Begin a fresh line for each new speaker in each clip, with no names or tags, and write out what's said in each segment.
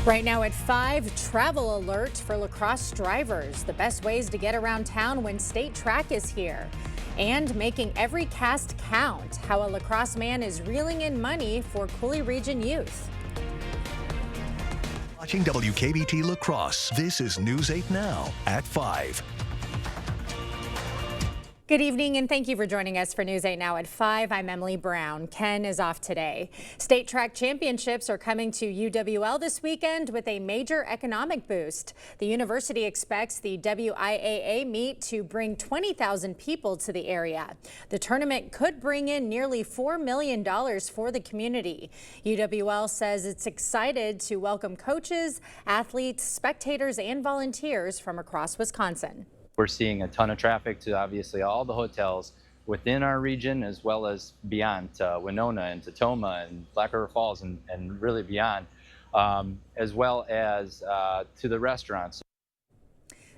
Right now at 5, travel alert for La Crosse drivers. The best ways to get around town when state track is here. And making every cast count. How a La Crosse man is reeling in money for Coulee Region youth.
Watching WKBT La Crosse, this is News 8 Now at 5.
Good evening and thank you for joining us for News 8 Now at 5. I'm Emily Brown. Ken is off today. State track championships are coming to UWL this weekend with a major economic boost. The university expects the WIAA meet to bring 20,000 people to the area. The tournament could bring in nearly $4 million for the community. UWL says it's excited to welcome coaches, athletes, spectators, and volunteers from across Wisconsin.
We're seeing a ton of traffic to obviously all the hotels within our region as well as beyond to Winona and Tacoma and Black River Falls and really beyond, as well as to the restaurants.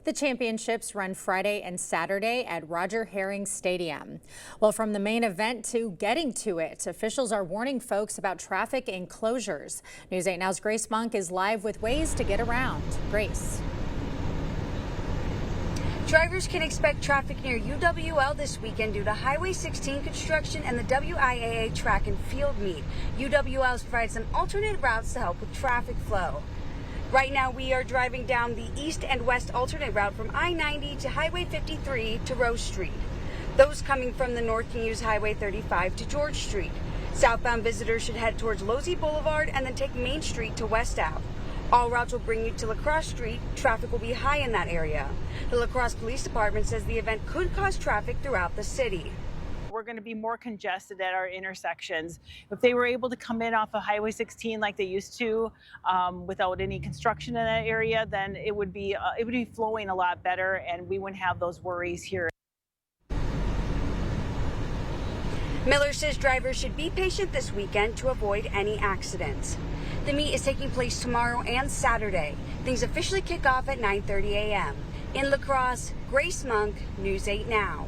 The championships run Friday and Saturday at Roger Herring Stadium. Well, from the main event to getting to it, officials are warning folks about traffic and closures. News 8 Now's Grace Monk is live with ways to get around. Grace.
Drivers can expect traffic near UWL this weekend due to Highway 16 construction and the WIAA track and field meet. UWL has provided some alternate routes to help with traffic flow. Right now we are driving down the east and west alternate route from I-90 to Highway 53 to Rose Street. Those coming from the north can use Highway 35 to George Street. Southbound visitors should head towards Losey Boulevard and then take Main Street to West Ave. All routes will bring you to La Crosse Street. Traffic will be high in that area. The La Crosse Police Department says the event could cause traffic throughout the city.
We're going to be more congested at our intersections. If they were able to come in off of Highway 16 like they used to, without any construction in that area, then it would be flowing a lot better, and we wouldn't have those worries here.
Miller says drivers should be patient this weekend to avoid any accidents. The meet is taking place tomorrow and Saturday. Things officially kick off at 9:30 a.m. In La Crosse, Grace Monk, News 8 Now.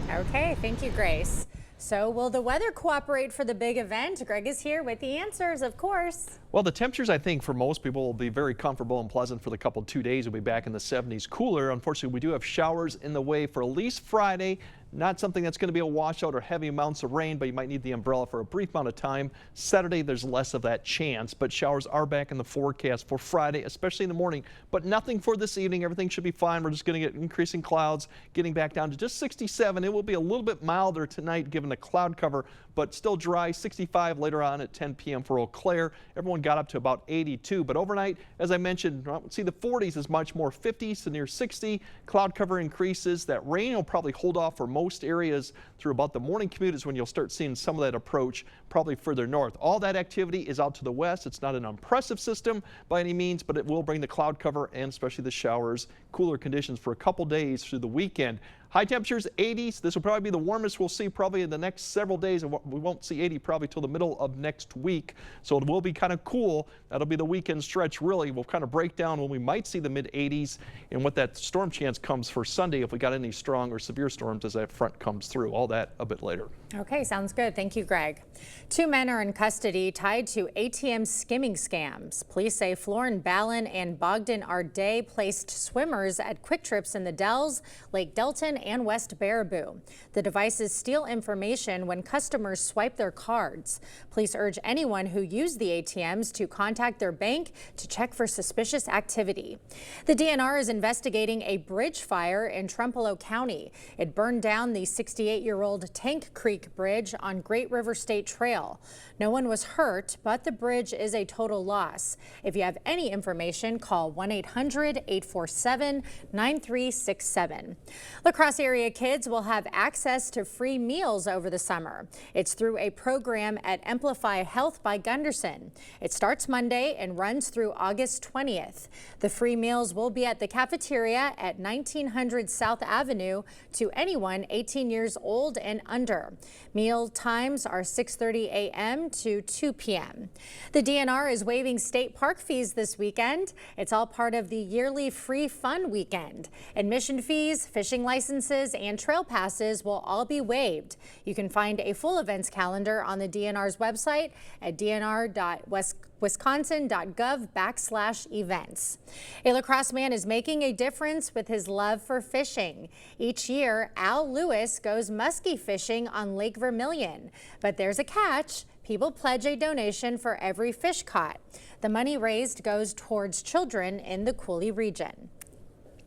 Okay, thank you, Grace. So will the weather cooperate for the big event? Greg is here with the answers, of course.
Well, the temperatures, I think, for most people will be very comfortable and pleasant for the couple 2 days. We'll be back in the 70s cooler. Unfortunately, we do have showers in the way for at least Friday. Not something that's going to be a washout or heavy amounts of rain, but you might need the umbrella for a brief amount of time. Saturday, there's less of that chance, but showers are back in the forecast for Friday, especially in the morning. But nothing for this evening. Everything should be fine. We're just going to get increasing clouds, getting back down to just 67. It will be a little bit milder tonight given the cloud cover, but still dry. 65 later on at 10 p.m. for Eau Claire. Everyone got up to about 82, but overnight, as I mentioned, I don't see the 40s as much more, 50s to near 60. Cloud cover increases. That rain will probably hold off for most areas through about the morning commute is when you'll start seeing some of that approach, probably further north. All that activity is out to the west. It's not an impressive system by any means, but it will bring the cloud cover and especially the showers, cooler conditions for a couple days through the weekend. High temperatures, 80s. This will probably be the warmest we'll see probably in the next several days, and we won't see 80 probably till the middle of next week. So it will be kind of cool. That'll be the weekend stretch, really. We'll kind of break down when we might see the mid-80s and what that storm chance comes for Sunday if we got any strong or severe storms as that front comes through. All that a bit later.
Okay, sounds good. Thank you, Greg. 2 men are in custody tied to ATM skimming scams. Police say Florin Ballin and Bogdan Arday placed swimmers at Quick Trips in the Dells, Lake Delton, and West Baraboo. The devices steal information when customers swipe their cards. Police urge anyone who used the ATMs to contact their bank to check for suspicious activity. The DNR is investigating a bridge fire in Trempealeau County. It burned down the 68-year-old Tank Creek Bridge on Great River State Trail. No one was hurt, but the bridge is a total loss. If you have any information, call 1-800-847-9367. La Crosse area kids will have access to free meals over the summer. It's through a program at Amplify Health by Gunderson. It starts Monday and runs through August 20th. The free meals will be at the cafeteria at 1900 South Avenue to anyone 18 years old and under. Meal times are 6:30 a.m. to 2 p.m. The DNR is waiving state park fees this weekend. It's all part of the yearly Free Fun Weekend. Admission fees, fishing license licenses and trail passes will all be waived. You can find a full events calendar on the DNR's website at dnr.wisconsin.gov/events. A La Crosse man is making a difference with his love for fishing. Each year, Al Lewis goes muskie fishing on Lake Vermilion, but there's a catch. People pledge a donation for every fish caught. The money raised goes towards children in the Cooley region.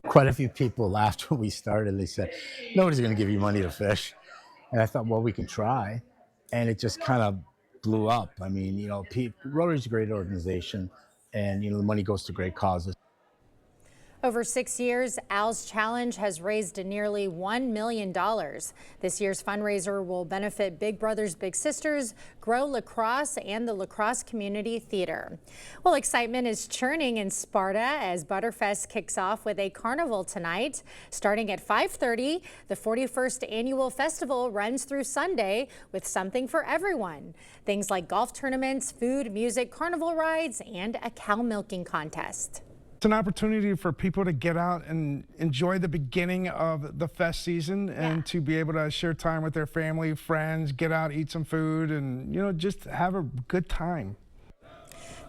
Quite a few people laughed when we started. They said, nobody's going to give you money to fish. And I thought, well, we can try. And it just kind of blew up. I mean, you know, Rotary's a great organization, and, you know, the money goes to great causes.
Over 6 years, Al's Challenge has raised nearly $1 million. This year's fundraiser will benefit Big Brothers Big Sisters, Grow La Crosse, and the La Crosse Community Theater. Well, excitement is churning in Sparta as Butterfest kicks off with a carnival tonight. Starting at 5:30, the 41st annual festival runs through Sunday with something for everyone. Things like golf tournaments, food, music, carnival rides, and a cow milking contest.
It's an opportunity for people to get out and enjoy the beginning of the fest season and to be able to share time with their family, friends, get out, eat some food, and, you know, just have a good time.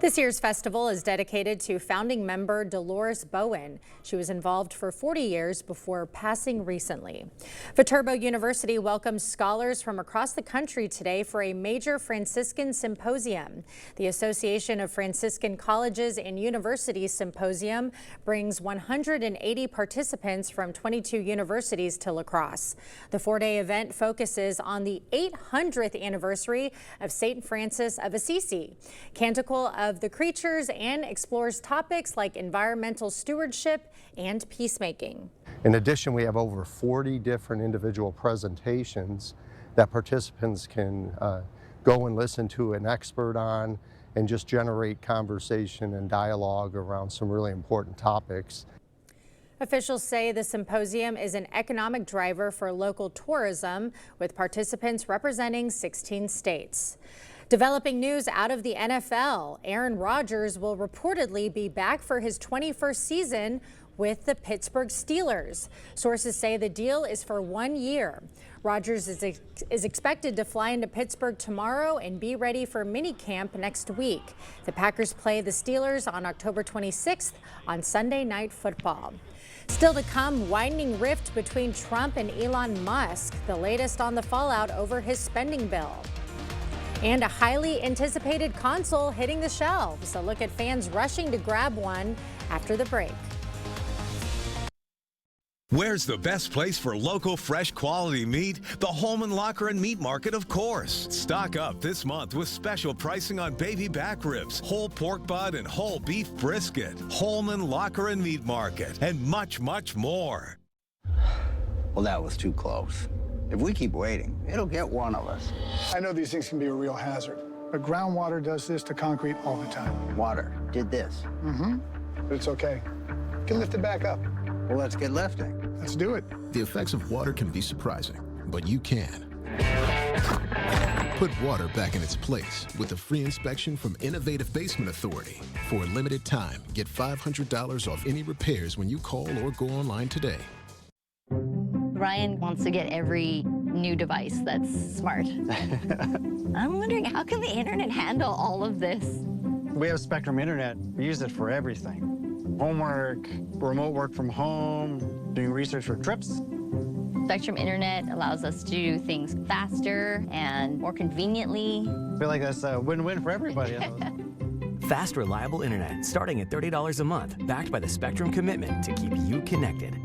This year's festival is dedicated to founding member Dolores Bowen. She was involved for 40 years before passing recently. Viterbo University welcomes scholars from across the country today for a major Franciscan symposium. The Association of Franciscan Colleges and Universities Symposium brings 180 participants from 22 universities to La Crosse. The four-day event focuses on the 800th anniversary of St. Francis of Assisi, Canticle of the Creatures, and explores topics like environmental stewardship and peacemaking.
In addition, we have over 40 different individual presentations that participants can go and listen to an expert on and just generate conversation and dialogue around some really important topics.
Officials say the symposium is an economic driver for local tourism, with participants representing 16 states. Developing news out of the NFL, Aaron Rodgers will reportedly be back for his 21st season with the Pittsburgh Steelers. Sources say the deal is for 1 year. Rodgers is expected to fly into Pittsburgh tomorrow and be ready for minicamp next week. The Packers play the Steelers on October 26th on Sunday Night Football. Still to come, widening rift between Trump and Elon Musk, the latest on the fallout over his spending bill. And a highly anticipated console hitting the shelves. A look at fans rushing to grab one after the break.
Where's the best place for local, fresh, quality meat? The Holman Locker and Meat Market, of course. Stock up this month with special pricing on baby back ribs, whole pork butt, and whole beef brisket. Holman Locker and Meat Market, and much, much more.
Well, that was too close. If we keep waiting, it'll get one of us.
I know these things can be a real hazard, but groundwater does this to concrete all the time.
Water did this.
But it's okay. You can lift it back up.
Well, let's get lifting.
Let's do it.
The effects of water can be surprising, but you can. Put water back in its place with a free inspection from Innovative Basement Authority. For a limited time, get $500 off any repairs when you call or go online today.
Ryan wants to get every new device that's smart. I'm wondering, how can the internet handle all of this?
We have Spectrum Internet. We use it for everything. Homework, remote work from home, doing research for trips.
Spectrum Internet allows us to do things faster and more conveniently.
I feel like that's a win-win for everybody.
Fast, reliable internet starting at $30 a month, backed by the Spectrum commitment to keep you connected.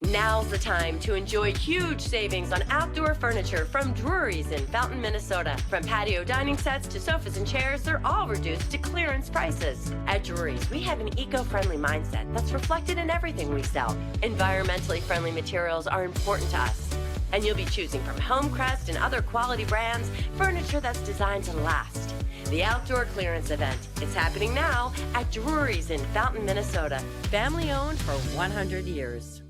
Now's the time to enjoy huge savings on outdoor furniture from Drury's in Fountain, Minnesota. From patio dining sets to sofas and chairs, they're all reduced to clearance prices. At Drury's, we have an eco-friendly mindset that's reflected in everything we sell. Environmentally friendly materials are important to us. And you'll be choosing from Homecrest and other quality brands, furniture that's designed to last. The Outdoor Clearance Event is happening now at Drury's in Fountain, Minnesota. Family owned for 100 years.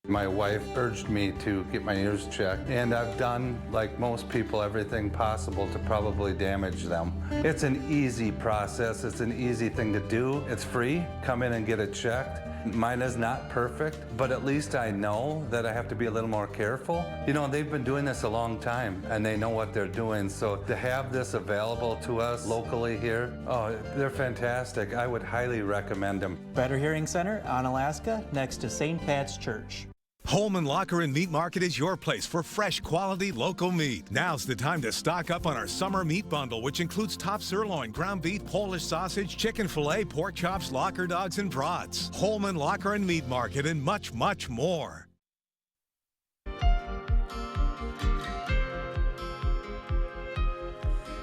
My wife urged me to get my ears checked, and I've done, like most people, everything possible to probably damage them. It's an easy process. It's an easy thing to do. It's free. Come in and get it checked. Mine is not perfect, but at least I know that I have to be a little more careful. You know, they've been doing this a long time and they know what they're doing. So to have this available to us locally here, oh, they're fantastic. I would highly recommend them.
Better Hearing Center on Alaska, next to St. Pat's Church.
Holman Locker and Meat Market is your place for fresh, quality, local meat. Now's the time to stock up on our summer meat bundle, which includes top sirloin, ground beef, Polish sausage, chicken fillet, pork chops, locker dogs, and brats. Holman Locker and Meat Market and much, much more.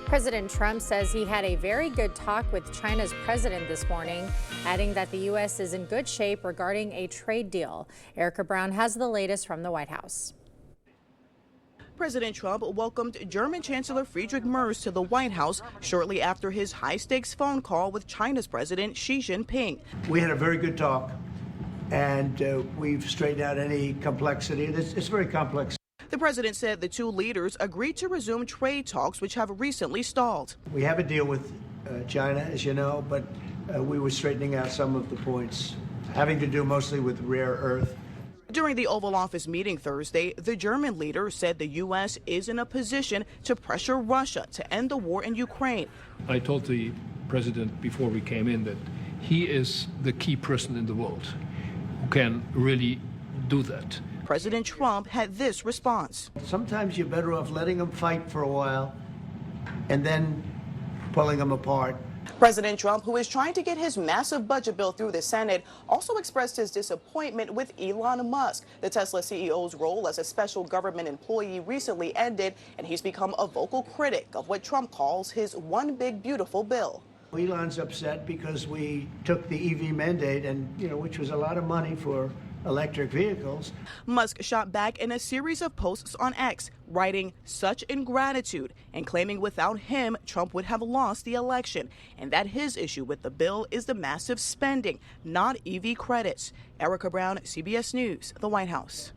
President Trump says he had a very good talk with China's president this morning, adding that the U.S. is in good shape regarding a trade deal. Erica Brown has the latest from the White House.
President Trump welcomed German Chancellor Friedrich Merz to the White House shortly after his high-stakes phone call with China's President Xi Jinping.
We had a very good talk, and we've straightened out any complexity. It's very complex.
The president said the two leaders agreed to resume trade talks, which have recently stalled.
We have a deal with China, as you know, but we were straightening out some of the points, having to do mostly with rare earth.
During the Oval Office meeting Thursday, the German leader said the U.S. is in a position to pressure Russia to end the war in Ukraine.
I told the president before we came in that he is the key person in the world who can really do that.
President Trump had this response.
Sometimes you're better off letting them fight for a while and then pulling them apart.
President Trump, who is trying to get his massive budget bill through the Senate, also expressed his disappointment with Elon Musk. The Tesla CEO's role as a special government employee recently ended, and he's become a vocal critic of what Trump calls his one big beautiful bill.
Elon's upset because we took the EV mandate, and which was a lot of money for electric vehicles.
Musk shot back in a series of posts on X, writing such ingratitude and claiming without him, Trump would have lost the election, and that his issue with the bill is the massive spending, not EV credits. Erica Brown, CBS News, the White House.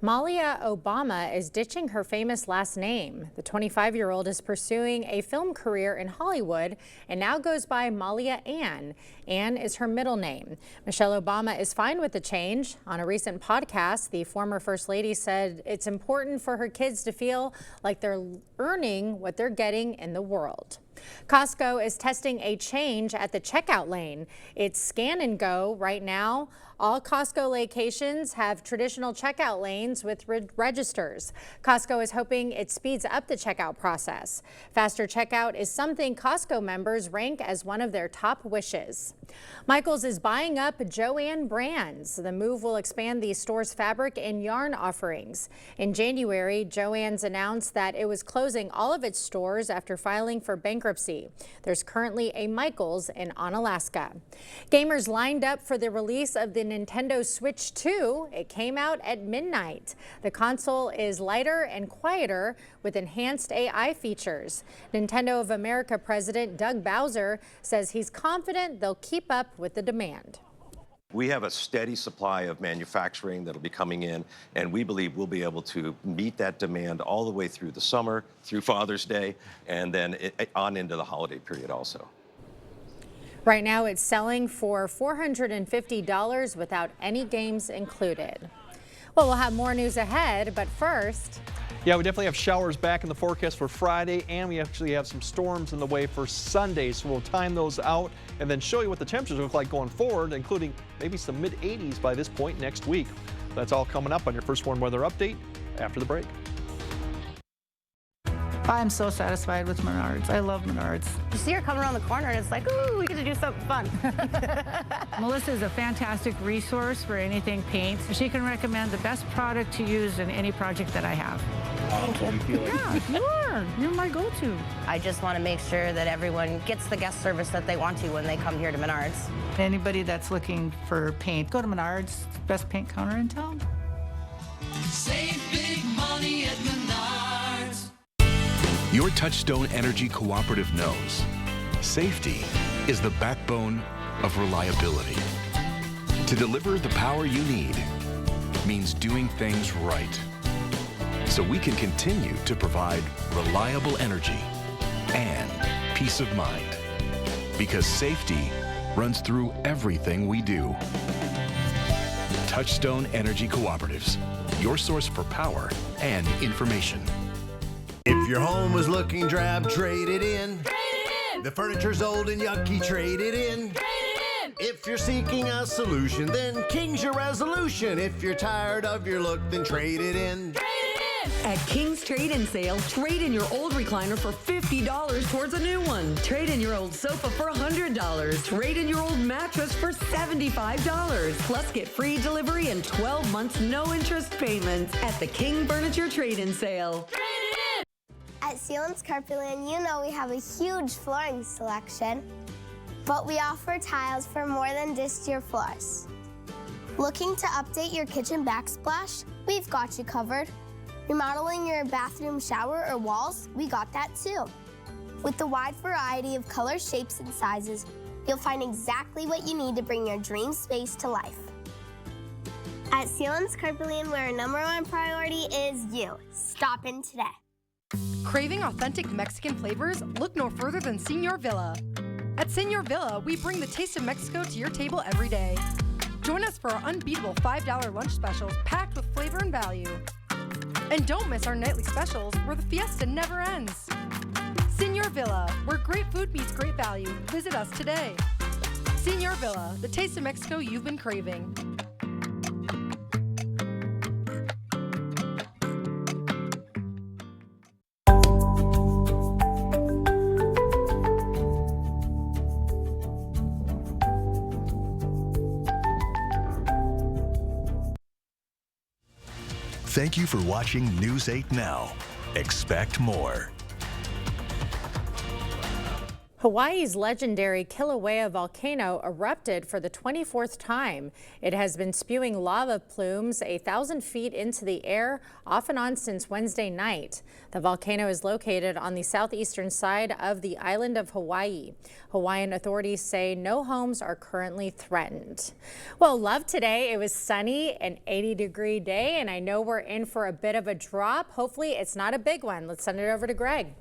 Malia Obama is ditching her famous last name. The 25-year-old is pursuing a film career in Hollywood and now goes by Malia Ann. Ann is her middle name. Michelle Obama is fine with the change. On a recent podcast, the former First Lady said it's important for her kids to feel like they're earning what they're getting in the world. Costco is testing a change at the checkout lane. It's scan and go right now. All Costco locations have traditional checkout lanes with registers. Costco is hoping it speeds up the checkout process. Faster checkout is something Costco members rank as one of their top wishes. Michaels is buying up Jo-Ann brands. The move will expand the store's fabric and yarn offerings. In January, Jo-Ann's announced that it was closing all of its stores after filing for bankruptcy. There's currently a Michaels in Onalaska. Gamers lined up for the release of the Nintendo Switch 2. It came out at midnight. The console is lighter and quieter with enhanced AI features. Nintendo of America President Doug Bowser says he's confident they'll keep up with the demand.
We have a steady supply of manufacturing that'll be coming in, and we believe we'll be able to meet that demand all the way through the summer, through Father's Day, and then on into the holiday period also.
Right now, it's selling for $450 without any games included. Well, we'll have more news ahead, but first...
Yeah, we definitely have showers back in the forecast for Friday, and we actually have some storms in the way for Sunday, so we'll time those out and then show you what the temperatures look like going forward, including maybe some mid-80s by this point next week. That's all coming up on your First Warn Weather Update after the break.
I'm so satisfied with Menards. I love Menards.
You see her coming around the corner and it's like, ooh, we get to do something fun.
Melissa is a fantastic resource for anything paint. She can recommend the best product to use in any project that I have.
Thank you.
Yeah, you are. You're my go-to.
I just want to make sure that everyone gets the guest service that they want to when they come here to Menards.
Anybody that's looking for paint, go to Menards, best paint counter in town.
Save big money at Menards.
Your Touchstone Energy Cooperative knows safety is the backbone of reliability. To deliver the power you need means doing things right, so we can continue to provide reliable energy and peace of mind. Because safety runs through everything we do. Touchstone Energy Cooperatives, your source for power and information.
If your home is looking drab, trade it in.
Trade it in.
The furniture's old and yucky, trade it in.
Trade it in.
If you're seeking a solution, then King's your resolution. If you're tired of your look, then trade it in.
Trade it in.
At King's Trade In Sale, trade in your old recliner for $50 towards a new one. Trade in your old sofa for $100. Trade in your old mattress for $75. Plus get free delivery and 12 months no interest payments at the King Furniture Trade In Sale.
Trade it in.
At Sealands Carpetland, you know we have a huge flooring selection, but we offer tiles for more than just your floors. Looking to update your kitchen backsplash? We've got you covered. Remodeling your bathroom shower or walls? We got that too. With the wide variety of colors, shapes, and sizes, you'll find exactly what you need to bring your dream space to life. At Sealands Carpetland, where our #1 priority is you. Stop in today.
Craving authentic Mexican flavors? Look no further than Señor Villa. At Señor Villa, we bring the taste of Mexico to your table every day. Join us for our unbeatable $5 lunch specials packed with flavor and value. And don't miss our nightly specials where the fiesta never ends. Señor Villa, where great food meets great value. Visit us today. Señor Villa, the taste of Mexico you've been craving.
Thank you for watching News 8 Now. Expect more.
Hawaii's legendary Kilauea volcano erupted for the 24th time. It has been spewing lava plumes 1,000 feet into the air off and on since Wednesday night. The volcano is located on the southeastern side of the island of Hawaii. Hawaiian authorities say no homes are currently threatened. Well, love today. It was sunny, an 80-degree day, and I know we're in for a bit of a drop. Hopefully it's not a big one. Let's send it over to Greg.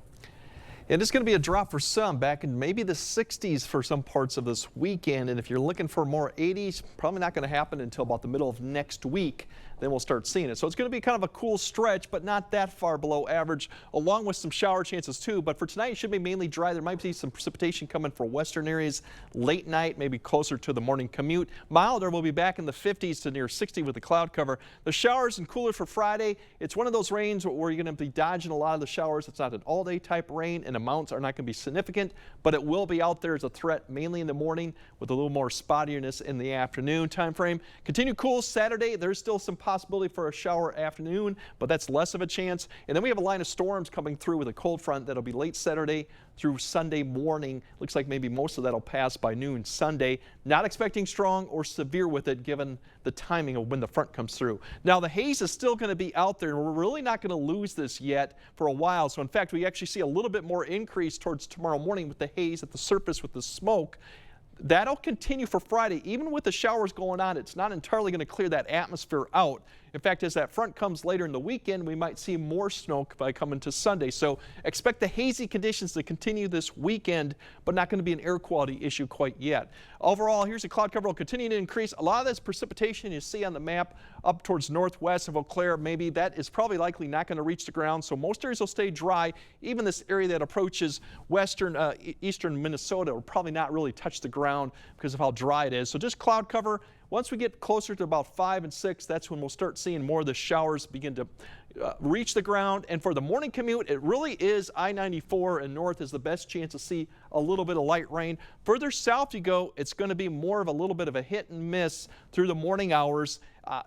And it's going to be a drop for some, back in maybe the 60s for some parts of this weekend. And if you're looking for more 80s, probably not going to happen until about the middle of next week. Then we'll start seeing it. So it's going to be kind of a cool stretch, but not that far below average, along with some shower chances too. But for tonight, it should be mainly dry. There might be some precipitation coming for western areas late night, maybe closer to the morning commute. Milder, will be back in the 50s to near 60 with the cloud cover. The showers and cooler for Friday. It's one of those rains where you're going to be dodging a lot of the showers. It's not an all-day type rain, and amounts are not going to be significant, but it will be out there as a threat, mainly in the morning with a little more spottiness in the afternoon time frame. Continue cool Saturday. There's still some possibility for a shower afternoon, but that's less of a chance. And then we have a line of storms coming through with a cold front that'll be late Saturday through Sunday morning. Looks like maybe most of that'll pass by noon Sunday. Not expecting strong or severe with it given the timing of when the front comes through. Now the haze is still going to be out there, and we're really not going to lose this yet for a while. So in fact, we actually see a little bit more increase towards tomorrow morning with the haze at the surface with the smoke. That'll continue for Friday. Even with the showers going on, it's not entirely going to clear that atmosphere out. In fact, as that front comes later in the weekend, we might see more smoke by coming to Sunday. So expect the hazy conditions to continue this weekend, but not going to be an air quality issue quite yet. Overall, here's the cloud cover will continue to increase. A lot of this precipitation you see on the map up towards northwest of Eau Claire, maybe that is probably likely not going to reach the ground. So most areas will stay dry. Even this area that approaches western, eastern Minnesota will probably not really touch the ground because of how dry it is. So just cloud cover. Once we get closer to about 5 and 6, that's when we'll start seeing more of the showers begin to reach the ground. And for the morning commute, it really is I-94 and north is the best chance to see a little bit of light rain. Further south you go, it's going to be more of a little bit of a hit and miss through the morning hours.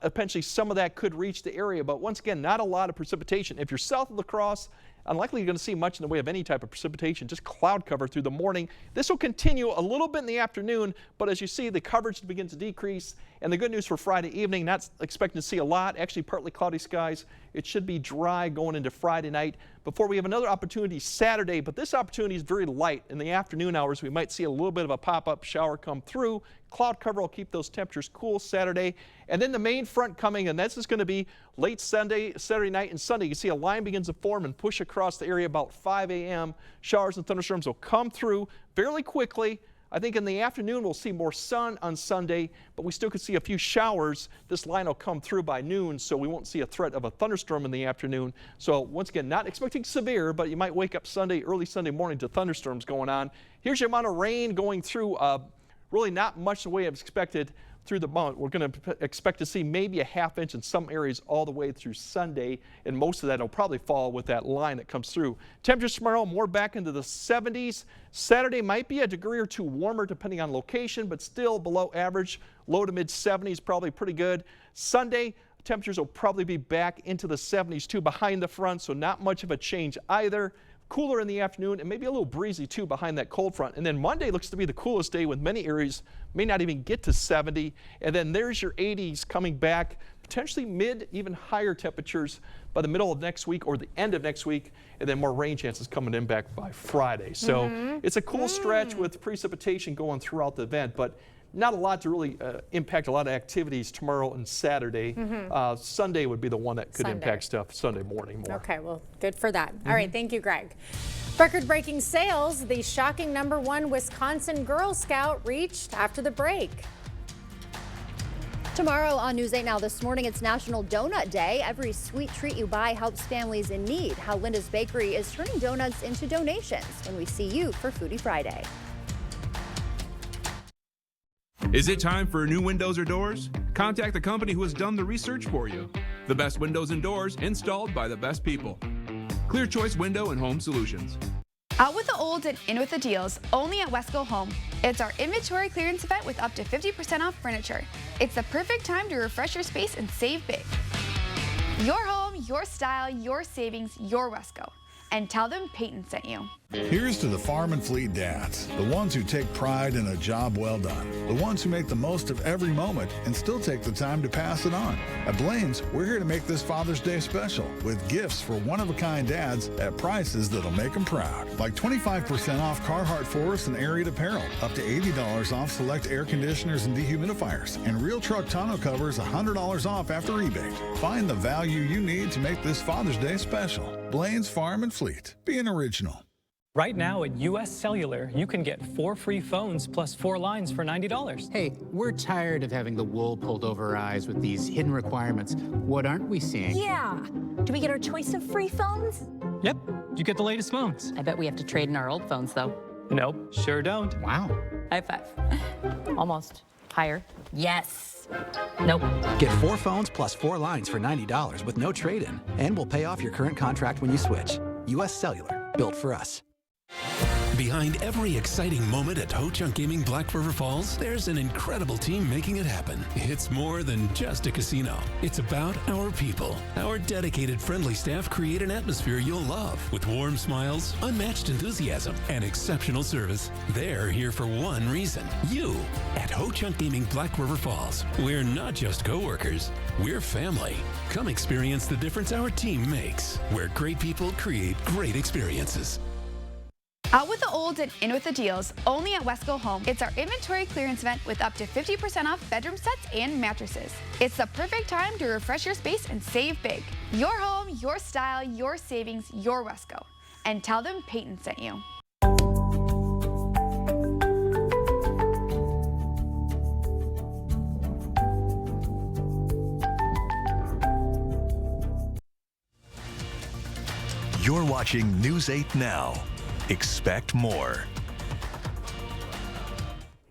Eventually, some of that could reach the area, but once again, not a lot of precipitation. If you're south of La Crosse, unlikely you're going to see much in the way of any type of precipitation, just cloud cover through the morning. This will continue a little bit in the afternoon, but as you see, the coverage begins to decrease. And the good news for Friday evening, not expecting to see a lot, actually partly cloudy skies. It should be dry going into Friday night before we have another opportunity Saturday, but this opportunity is very light. In the afternoon hours, we might see a little bit of a pop-up shower come through. Cloud cover will keep those temperatures cool Saturday. And then the main front coming, and that's just going to be late Saturday night and Sunday. You see a line begins to form and push across the area about 5 a.m. Showers and thunderstorms will come through fairly quickly. I think in the afternoon we'll see more sun on Sunday, but we still could see a few showers. This line will come through by noon, so we won't see a threat of a thunderstorm in the afternoon. So once again, not expecting severe, but you might wake up early Sunday morning to thunderstorms going on. Here's your amount of rain going through. Really not much in the way of expected through the month. We're going to expect to see maybe a ½ inch in some areas all the way through Sunday, and most of that will probably fall with that line that comes through. Temperatures tomorrow more back into the 70s. Saturday might be a degree or two warmer depending on location, but still below average. Low to mid 70s, probably pretty good. Sunday, temperatures will probably be back into the 70s too behind the front, so not much of a change either. Cooler in the afternoon and maybe a little breezy too behind that cold front. And then Monday looks to be the coolest day with many areas may not even get to 70. And then there's your 80s coming back, potentially mid, even higher temperatures by the middle of next week or the end of next week. And then more rain chances coming in back by Friday. So it's a cool stretch with precipitation going throughout the event, but not a lot to really impact a lot of activities tomorrow and Saturday. Sunday would be the one that could impact stuff Sunday morning more.
Okay, well, good for that. All right, thank you, Greg. Record-breaking sales, the shocking #1 Wisconsin Girl Scout reached after the break.
Tomorrow on News 8 Now this morning, it's National Donut Day. Every sweet treat you buy helps families in need. How Linda's Bakery is turning donuts into donations when we see you for Foodie Friday.
Is it time for new windows or doors? Contact the company who has done the research for you. The best windows and doors installed by the best people. Clear Choice Window and Home Solutions.
Out with the old and in with the deals, only at Wesco Home. It's our inventory clearance event with up to 50% off furniture. It's the perfect time to refresh your space and save big. Your home, your style, your savings, your Wesco. And tell them Peyton sent you.
Here's to the Farm and Fleet dads, the ones who take pride in a job well done, the ones who make the most of every moment and still take the time to pass it on. At Blaine's, we're here to make this Father's Day special with gifts for one-of-a-kind dads at prices that'll make them proud. Like 25% off Carhartt Forest and Ariat apparel, up to $80 off select air conditioners and dehumidifiers, and Real Truck tonneau covers $100 off after rebate. Find the value you need to make this Father's Day special. Blaine's Farm and Fleet. Be an original.
Right now at US Cellular, you can get 4 free phones plus 4 lines for $90.
Hey, we're tired of having the wool pulled over our eyes with these hidden requirements. What aren't we seeing?
Yeah. Do we get our choice of free phones?
Yep, you get the latest phones.
I bet we have to trade in our old phones, though.
Nope, sure don't.
Wow.
High five. Almost. Higher.
Yes.
Nope.
Get 4 phones plus 4 lines for $90 with no trade-in. And we'll pay off your current contract when you switch. US Cellular, built for us.
Behind every exciting moment at Ho Chunk Gaming Black River Falls, there's an incredible team making it happen. It's more than just a casino. It's about our people. Our dedicated, friendly staff create an atmosphere you'll love with warm smiles, unmatched enthusiasm, and exceptional service. They're here for one reason: you. At Ho Chunk Gaming Black River Falls, we're not just coworkers, we're family. Come experience the difference our team makes, where great people create great experiences.
Out with the old and in with the deals, only at Wesco Home. It's our inventory clearance event with up to 50% off bedroom sets and mattresses. It's the perfect time to refresh your space and save big. Your home, your style, your savings, your Wesco. And tell them Peyton sent you.
You're watching News 8 Now. Expect more.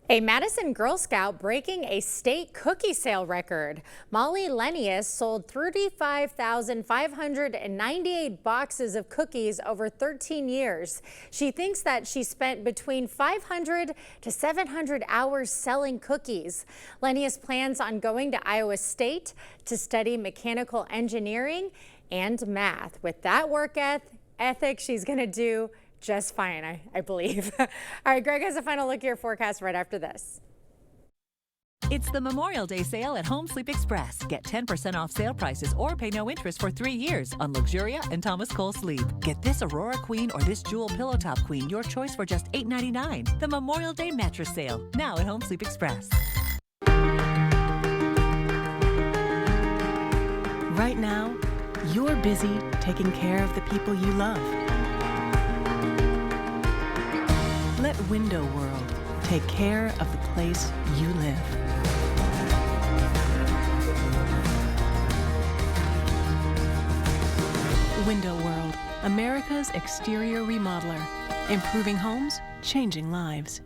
A Madison Girl Scout breaking a state cookie sale record. Molly Lenius sold 35,598 boxes of cookies over 13 years. She thinks that she spent between 500 to 700 hours selling cookies. Lenius plans on going to Iowa State to study mechanical engineering and math. With that work ethic, she's going to do just fine, I believe. All right, Greg has a final look at your forecast right after this.
It's the Memorial Day sale at Home Sleep Express. Get 10% off sale prices or pay no interest for 3 years on Luxuria and Thomas Cole Sleep. Get this Aurora Queen or this Jewel Pillow Top Queen, your choice for just $8.99. The Memorial Day mattress sale, now at Home Sleep Express.
Right now, you're busy taking care of the people you love. Let Window World take care of the place you live. Window World, America's exterior remodeler. Improving homes, changing lives.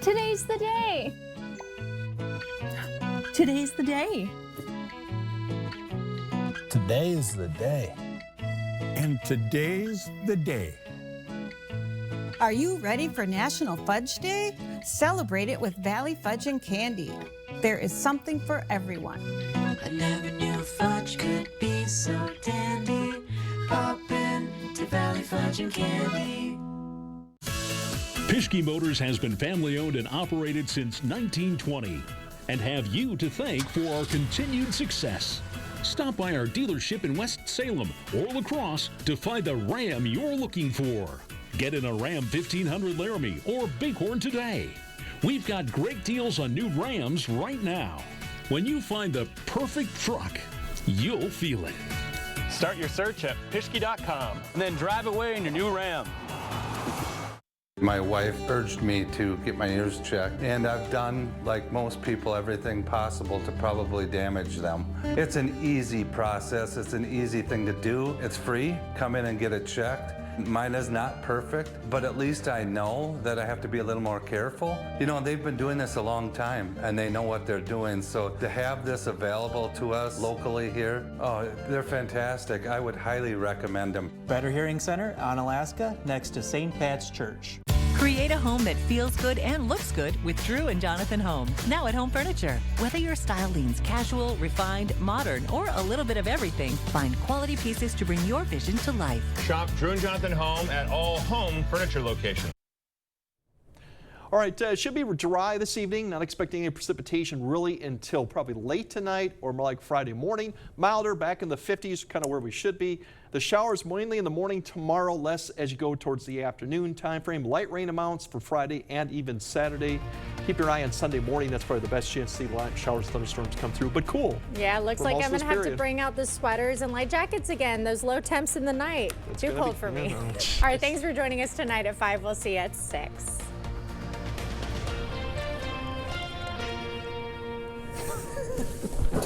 Today's the day.
Today's the day.
Today is the day. And today's the day.
Are you ready for National Fudge Day? Celebrate it with Valley Fudge and Candy. There is something for everyone.
I never knew fudge could be so dandy. Pop in to Valley Fudge and Candy.
Pischke Motors has been family-owned and operated since 1920 and have you to thank for our continued success. Stop by our dealership in West Salem or La Crosse to find the Ram you're looking for. Get in a Ram 1500 Laramie or Bighorn today. We've got great deals on new Rams right now. When you find the perfect truck, you'll feel it.
Start your search at Pischke.com and then drive away in your new Ram.
My wife urged me to get my ears checked, and I've done, like most people, everything possible to probably damage them. It's an easy process. It's an easy thing to do. It's free. Come in and get it checked. Mine is not perfect, but at least I know that I have to be a little more careful. You know, they've been doing this a long time, and they know what they're doing, so to have this available to us locally here, oh, they're fantastic. I would highly recommend them.
Better Hearing Center on Alaska, next to St. Pat's Church.
Create a home that feels good and looks good with Drew and Jonathan Home. Now at Home Furniture. Whether your style leans casual, refined, modern, or a little bit of everything, find quality pieces to bring your vision to life.
Shop Drew and Jonathan Home at all Home Furniture locations.
All right, should be dry this evening. Not expecting any precipitation really until probably late tonight or more like Friday morning. Milder, back in the 50s, kind of where we should be. The showers mainly in the morning tomorrow, less as you go towards the afternoon time frame. Light rain amounts for Friday and even Saturday. Keep your eye on Sunday morning. That's probably the best chance to see light showers, thunderstorms come through, but cool.
Yeah, looks like I'm going to have to bring out the sweaters and light jackets again. Those low temps in the night. Too cold for me. All right, thanks for joining us tonight at 5. We'll see you at 6.